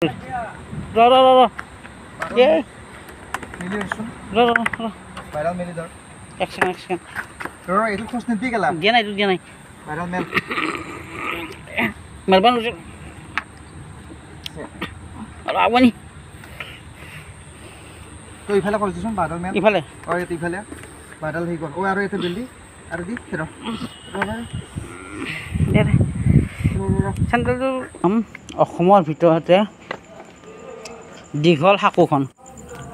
ৰ ৰ ৰ ৰ এই মিলি আছো ৰ ৰ ৰ ভাইৰাল মিলি ধৰ এক সেকেন্ড ৰ এইটো খোজ নিদি গেলা দিয়া নাই ভাইৰাল মেল মেলবান আৰু আবনি তো ইফালে কৰিছছোন ভাইৰাল মেল ইফালে এইটো ইফালে ভাইৰাল হৈ গ'ল আৰু এইটো বিল্ডি আৰু দি ৰ দে চেণ্ট্ৰেলটো অসমৰ ভিতৰতে দীঘল সাঁকোখন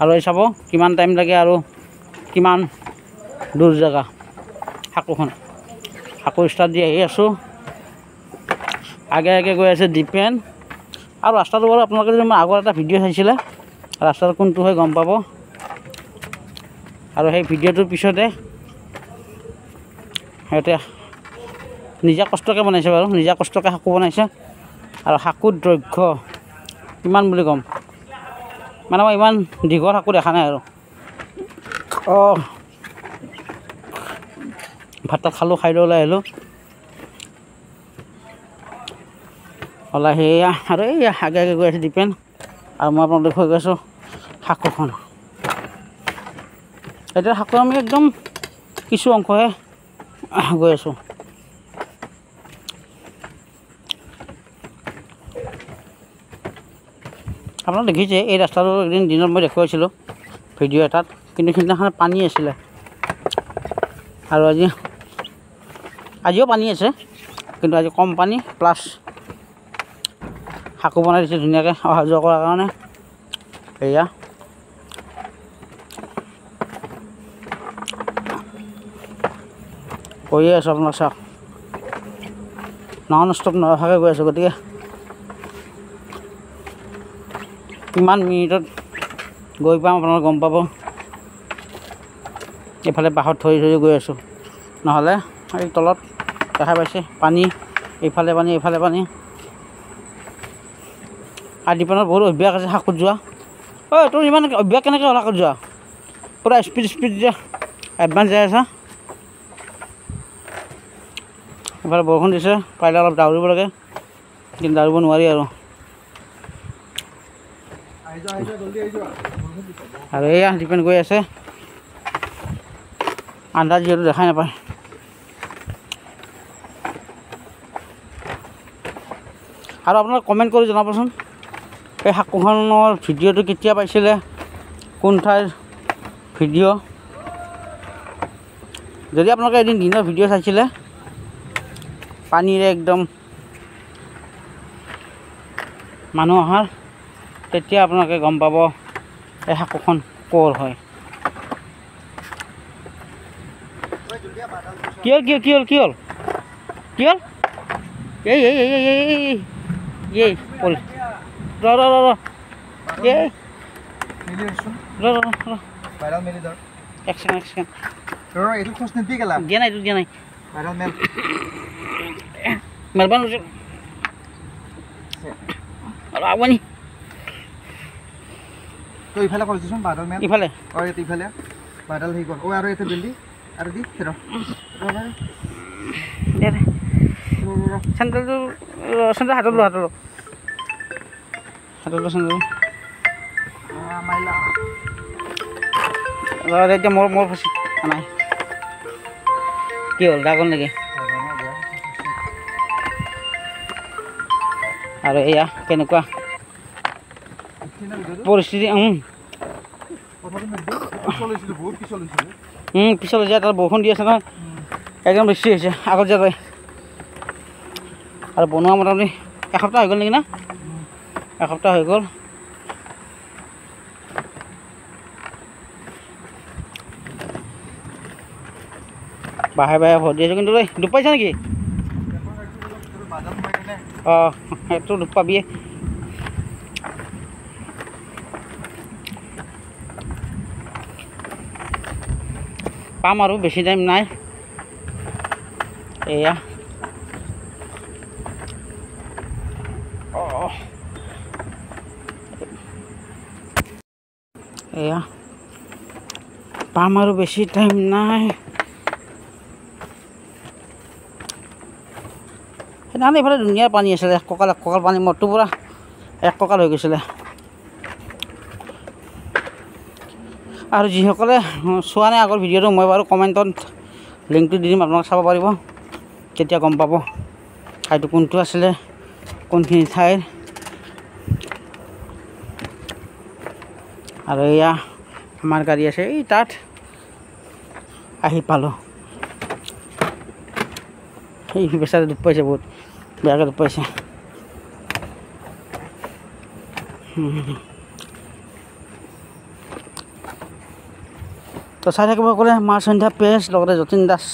আৰু এই চাব কিমান টাইম লাগে আৰু কিমান দূৰ জেগা সাঁকোখন সাঁকো ষ্টাৰ্ট দি আহি আছোঁ আগে গৈ আছে ডিপেন আৰু ৰাস্তাটো বাৰু আপোনালোকে যদি মই আগৰ এটা ভিডিঅ' চাইছিলে ৰাস্তাটো কোনটো হয় গম পাব আৰু সেই ভিডিঅ'টোৰ পিছতে সিহঁতে নিজা কষ্টকৈ বনাইছে বাৰু নিজা কষ্টকৈ সাঁকো বনাইছে আৰু সাঁকোৰ দৈৰ্ঘ্য কিমান বুলি ক'ম মানে মই ইমান দীঘল সাঁকো দেখা নাই আৰু ভাত খালোঁ খাই লৈ ওলাই আহিলোঁ ওলাই সেয়া আৰু এইয়া আগে গৈ আছে ডিপেন আৰু মই আপোনালোক দেখুৱাই গৈ আছোঁ সাঁকোখন এতিয়া সাঁকো আমি একদম কিছু অংশহে গৈ আছোঁ আপোনালোকে দেখিছে এই ৰাস্তাটো এদিন দিনত মই দেখুৱাইছিলোঁ ভিডিঅ' এটাত কিন্তু সিদিনাখন পানী আছিলে আৰু আজিও পানী আছে কিন্তু আজি কম পানী প্লাছ সাঁকো বনাই দিছে ধুনীয়াকৈ অহা যোৱা কৰাৰ কাৰণে এয়া কৈয়ে আছোঁ আপোনাক চাওক নন ষ্টপ নৰখাকৈ গৈ আছোঁ গতিকে কিমান মিনিটত গৈ পাম আপোনালোকে গম পাব এইফালে বাঁহত থৈ গৈ আছোঁ নহ'লে এই তলত দেখা পাইছে পানী এইফালে পানী আৰু ডিপেনত বহুত অভ্যাস আছে সাঁকোত যোৱা তোৰ ইমান অভ্যাস কেনেকৈ হ'ল সাঁকোত যোৱা পূৰা স্পীড যে এডভান্স যাই আছা এইফালে বৰষুণ দিছে পাৰিলে অলপ দাউৰিব লাগে কিন্তু দাউৰিব নোৱাৰি আৰু এয়া ডিপেণ্ড গৈ আছে আন্দাজ যিহেতু দেখাই নাপায় আৰু আপোনালোকে কমেণ্ট কৰি জনাবচোন এই সাঁকোখনৰ ভিডিঅ'টো কেতিয়া পাইছিলে কোন ঠাইৰ ভিডিঅ' যদি আপোনালোকে এদিন দিনৰ ভিডিঅ' চাইছিলে পানীৰে একদম মানুহ অহাৰ তেতিয়া আপোনালোকে গম পাব এই সাঁকোখন ক'ৰ হয় কি হ'ল এই পৰি ৰ এই মিলি আছো ৰ ভাইৰাল মিলি ধৰ এক সেকেন্ড ৰ এইটো খোজ নিদি গেলা দিয়া নাই ভাইৰাল মেল মেলবান আৰু আবনি তো ইফালে কৰিছছোন ভাইৰাল মেল ইফালে এইটো ইফালে ভাইৰাল হৈ গ'ল আৰু এইটো বিল্ডি আৰু দি ৰ দে চেণ্ট্ৰেলটো হাতত ল চেণ্ট্ৰেল মাইলা এতিয়া মোৰ ফচি নাই কি হ'ল দাগল নেকি আৰু এয়া কেনেকুৱা পৰিস্থিতি পিছলৈ যায় তাত বৰষুণ দি আছে নহয় একদম বেছি হৈছে আগত যায় আৰু বনোৱা মোটামুটি এসপ্তাহ হৈ গ'ল নেকি না এসপ্তাহ হৈ গ'ল বাহে ভৰ দি আছোঁ কিন্তু দুখ পাইছা নেকি সেইটো দুখ পাবিয়ে পাম আৰু বেছি টাইম নাই এয়া পাম আৰু বেছি টাইম নাই সেইদিনাখন এইফালে ধুনীয়া পানী আছিলে কঁকাল পানী মৰটো পূৰা এক কঁকাল হৈ গৈছিলে। আৰু যিসকলে চোৱা নাই আগৰ ভিডিঅ'টো মই বাৰু কমেণ্টত লিংকটো দি দিম, আপোনালোকে চাব পাৰিব, তেতিয়া গম পাব ঠাইটো কোনটো আছিলে, কোনখিনি ঠাইৰ। আৰু এয়া আমাৰ গাড়ী আছে এই তাত আহি পালোঁ। এই বেচাৰে দুখ পাইছে, বহুত বেয়াকৈ দুখ পাইছে। তো চাই থাকিব গ'লে মা সন্ধ্যা পেজ, লগতে যতীন দাস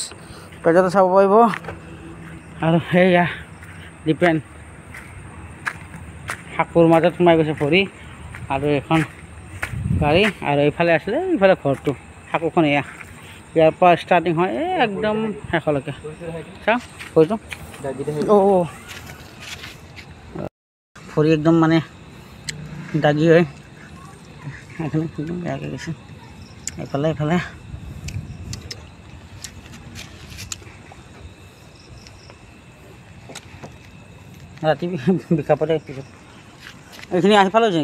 পেজতে চাব পাৰিব। আৰু সেয়া ডিপেন শাকুৰ মাজত সোমাই গৈছে ভৰি, আৰু এখন গাড়ী, আৰু এইফালে আছিলে এইফালে ঘৰটো, শাকুৰখন এয়া ইয়াৰ পৰা ষ্টাৰ্টিং হয় একদম শেষলৈকে। চাওঁ ভৰিটো, অঁ ভৰি একদম মানে দাগি হয়, এইখিনি একদম বেয়াকৈ গৈছে। এইফালে ৰাতি বিষা পৰে পিছত এইখিনি আহি পালোঁ যে